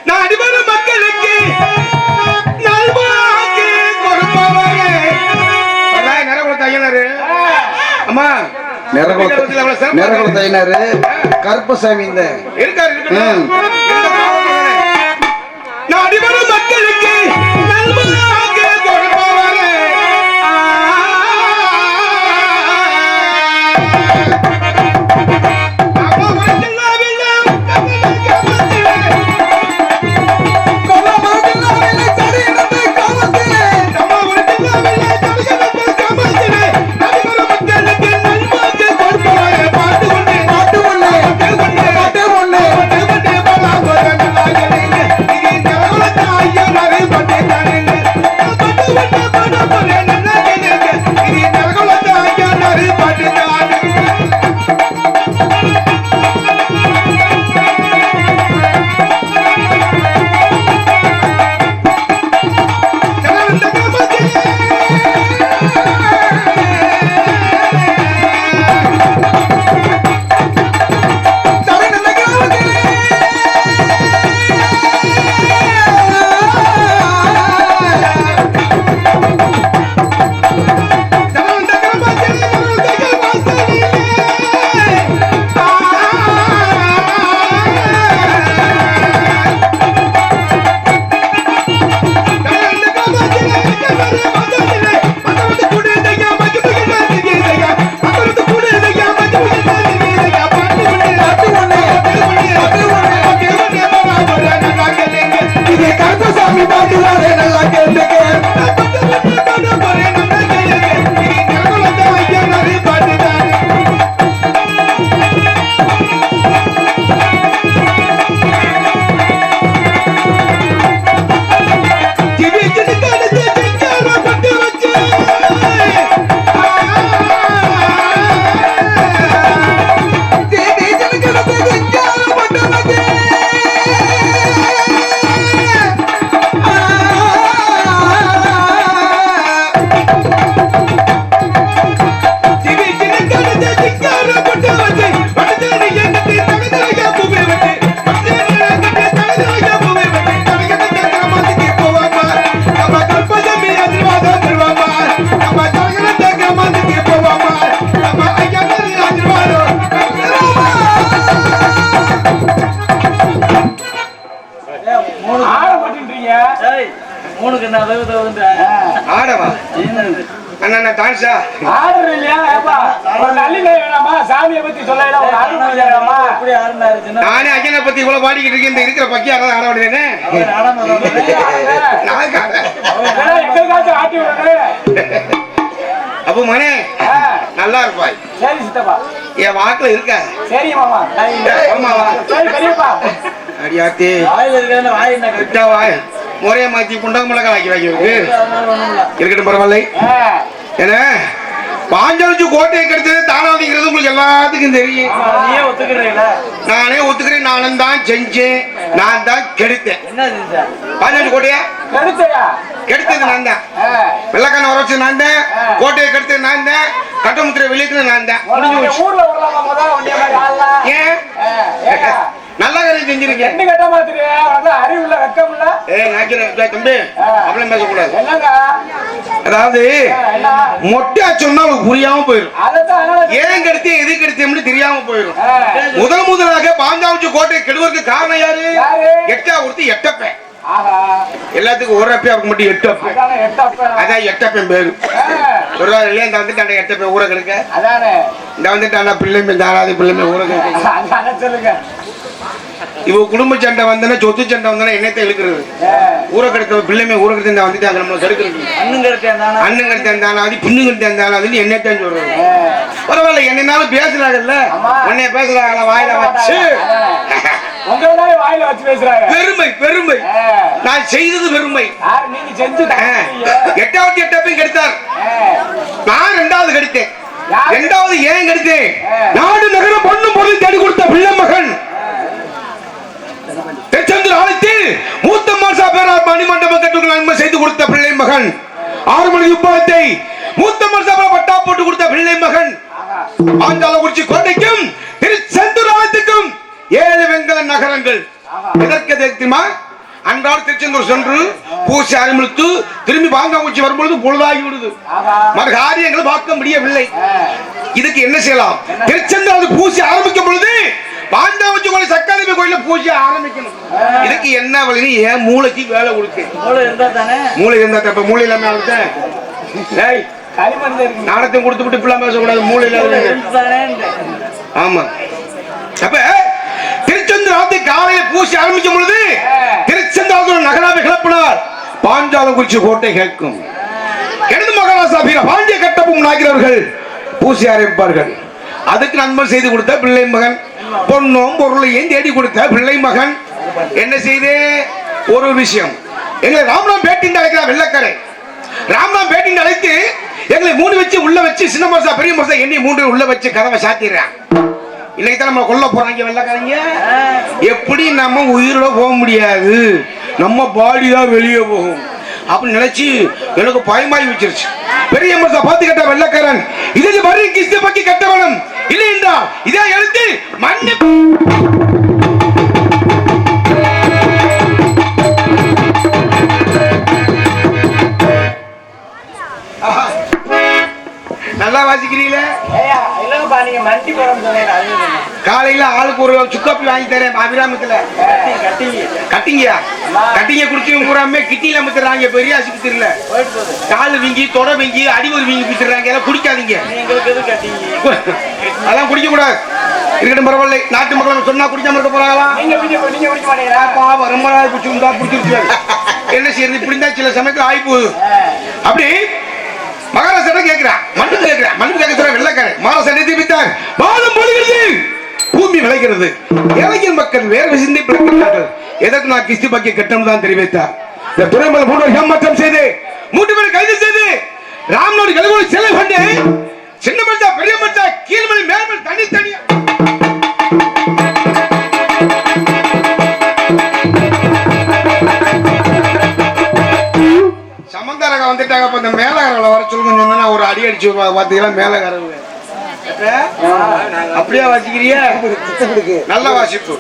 நான் அடிபடும் மக்களுக்கு நல்வாக்கு கொடுப்பவரே. அம்மா நேரகுலத்தையினாரு கருப்பசாமி இந்த இருக்காரு. நான் அடிபடும் மக்களுக்கு நல்வாக்கு கொடுப்பவரே. ஆடவா அண்ணா டான்ஸா ஆடுற இல்லையா ஏப்பா ஒரு நல்லிலே வேணாமா சாமியை பத்தி சொல்லல ஒரு ஆடு முடியாதாமா எப்படி ஆடுனாருன்னா நானே ஐயனை பத்தி இவ்வளவு பாடிக்கிட்டு இருக்கேன். இந்த இருக்கிற பக்கியா ஆட விடுவேனே நான் எங்களுக்காச்சும் ஆட்டி விடுறேன். அப்போ மனே நல்லா இருப்பாய். சரி சித்தப்பா என் வாக்குல இருக்க. சரி மாமா சரி பெரியப்பா அடியாத்தே வாயில இருக்கிற வாய் என்ன கிட்டா வாய் முறைய மாத்தி குண்டமிளகா ஆக்கி வைக்கிறதுக்கு இருக்கட்டும் பரவாயில்லை. ஏன்னா பாஞ்சலிச்சு கோட்டையை கெடுத்தது தானாதிங்கிறது உங்களுக்கு எல்லாத்துக்கும் தெரியும். நீயே ஒத்துக்கிறீங்களா? நானே ஒத்துக்கிறேன். நானும் தான் செஞ்சேன், நான் தான் கெடுத்தேன். என்ன செஞ்ச? பாஞ்சலிச்சு கோட்டையா கெடுத்தையா? கெடுத்தது நான் தான். வெள்ளக்கான வர வச்சது நான் தான். கோட்டையை கெடுத்தது நான் தான். கட்டமுத்திரை வெளியேற்றது நான் தான். ஊர்ல விடலாமா முதல்ல உன்னைய மாதிரி ஆளலாம்? ஏன் நல்ல காரியம் செஞ்சிருக்கேன். என்ன கேட்ட மாதிரி அறிவு இல்ல, வெக்கம் இல்ல. தம்பி அப்படிலாம் பேசக்கூடாது. என்னங்க அதாவது மொட்டையா சொன்னா அவளுக்கு புரியாம போயிடும். அதான் ஏன் கெடுத்து எது கெடுத்தேன்னு தெரியாம போயிடும். முதலாக பாஞ்சாவூச்சி கோட்டை கெடுவதற்கு காரணம் யாரு? எட்டா ஒருத்தி எட்டப்பேன். எல்லாத்துக்கும் ஒரு அப்பா மட்டும் 8 அப்ப. அதான் 8 அப்பன் பேரு. ஒரு நாள் இல்லையா இந்த வந்துட்டு அந்த 8 அப்பன் ஊரை கெடுக்க. இந்த வந்துட்டு ஆனா பிள்ளைமே தாராது பிள்ளைமே ஊரை கெடுக்க. சொல்லுங்க. இவ குடும்ப சண்டை வந்தனா சொத்து சண்டை வந்தனா என்னத்தை இழுக்கிறது? ஊரை கெடுத்த பிள்ளைமே ஊரை கெடுத்து இந்த வந்துட்டு நம்மள கெடுக்கிறது. அண்ணன் கெடுத்தானா அது பின்னு கெடுத்தானா அதுன்னு என்னத்தான் சொல்றது. பரவாயில்ல என்னன்னாலும் பேசுறாங்கல்ல. உன்னைய பேசுறாங்களா வாயில வச்சு உங்களால வாயில வச்சு பேசுறாங்க. பெருமை பெருமை. நான் செய்தது பெருமை. நீங்க செஞ்சு 8வது 8 அப்பையும் கெடுத்தார். நான் 2வது கெடுத்தேன். 2வது ஏன் கெடுத்தேன்? நாடு நகரம் பொண்ணும் பொருள் தேடி கொடுத்த பிள்ளை மகன் திருச்செந்தூர் ஆலயத்தில் மூத்த மாசா பேரார் மணிமண்டபம் கட்டுக்கு நன்மை செய்து கொடுத்த பிள்ளை மகன். 6 மணி உப்பாயத்தை மூத்த மாசா பட்டா போட்டு கொடுத்த பிள்ளை மகன். ஆஞ்சாலக்குறிச்சி கோட்டைக்கும் திருச்செந்தூர் ஆலயத்துக்கும் 7 வெங்கல நகரங்கள். எதற்கு தெரியுமா? அன்றாட திருச்செந்தூர் சென்று பூசி ஆரம்பித்து திரும்பி பாஞ்சாங்குறிச்சி வரும்பொழுது பொழுதாகி விடுது. மற்ற காரியங்களை பார்க்க முடியவில்லை. இதுக்கு என்ன செய்யலாம்? திருச்செந்தூர் பூசி ஆரம்பிக்கும் பொழுது பாஞ்சாங்குறிச்சி கோயில் சக்காதேவி கோயில பூசி ஆரம்பிக்கணும். இதுக்கு என்ன வழி? ஏன் மூளைக்கு வேலை கொடுத்து மூளை இருந்தா தப்ப மூளை இல்லாம நாணத்தையும் கொடுத்து விட்டு இப்பெல்லாம் பேசக்கூடாது. மூளை இல்லாத ஆமா. அப்ப திருச்செந்தூர் காலையில பூசி ஆரம்பிக்கும் பொழுது திருச்செந்தூர் நகராவை கிளப்பினார். பாஞ்சாலங்குறிச்சி கோட்டை கேட்கும். எனது மகாராசா வீர பாண்டிய கட்டபொம்மன் ஆகிறவர்கள் பூசி ஆரம்பிப்பார்கள். அதுக்கு நண்பர் செய்து கொடுத்த பிள்ளை மகன். பொண்ணும் பொருளையும் தேடி கொடுத்த பிள்ளை மகன். என்ன செய்து ஒரு விஷயம் எங்களை ராமநாம் பேட்டி அழைக்கிறார். வெள்ளக்கரை ராமநாம் பேட்டி அழைத்து எங்களை 3 வச்சு உள்ள வச்சு சின்ன மரசா பெரிய மரசா எண்ணி 3 உள்ள வச்சு கதவை சாத்திடுறான். இன்னைக்கு தான் நம்ம கொல்ல போறாங்க வெள்ளக்காரங்க. எப்படி நம்ம உயிரோட போக முடியாது, நம்ம பாடி தான் வெளியே போகும் அப்படின்னு நினைச்சு எனக்கு பயமாய் வச்சிருச்சு. பெரிய மரசா பார்த்து கேட்ட வெள்ளக்காரன், இதில் வரி கிஸ்து பக்கி கட்டவனும் இல்லை என்றால் இதே எழுத்து மண்ணு நல்லா வாசிக்கிறீங்களே. காலையில ஆளுக்கு ஒரு சுக்காப்பி வாங்கி தரேன் அபிராமத்துல. கட்டிங்கயா கட்டிங்க குடிச்சு பூராமே கிட்டியில அமுத்துறாங்க. பெரிய ஆஸ்பத்திரியில காலு வீங்கி தொட வீங்கி அடிவூர் வீங்கி பிடிச்சிடுறாங்க. எல்லாம் குடிக்காதீங்க. அதெல்லாம் குடிக்க கூடாது. இருக்கட்டும் பரவாயில்லை. நாட்டு மக்கள் சொன்னா குடிக்காம இருக்க போறாங்களா? ரொம்ப நாள் குடிச்சுருந்தா குடிச்சிருச்சு. என்ன செய்யறது? இப்படி தான் சில சமயத்தில் ஆகி போகுது. அப்படி மகாராஷ்டிரா கேட்கிறான். மண்ணு கேட்கிறான். மண்ணு கேட்க சொல்ற வெள்ளக்காரன் மகாராஷ்டிரா தெரிவித்தார். வாதம் பொழுகிறது, பூமி விளைகிறது, இளைஞர் மக்கள் வேர்வை சிந்தி பிழைக்கிறார்கள். எதற்கு நான் கிஸ்தி பாக்கி கட்டணும் தான் தெரிவித்தார். இந்த துறைமுக 3 ஏமாற்றம் செய்து 3 பேரை கைது செய்து ராமனோடு கலகோடு செல்ல பண்ணி சின்ன மச்சா பெரிய மச்சா கீழ்மணி மேல்மணி தனித்தனியா சமந்தாரங்க வந்துட்டாங்க. அப்ப இந்த மேலகாரங்களை வர சொல்லுங்க சொன்னா ஒரு அடி அடிச்சு பாத்தீங்களா? மேலகாரங்க அப்படியே வாசிக்கிறியா? நல்ல வாசிப்பு.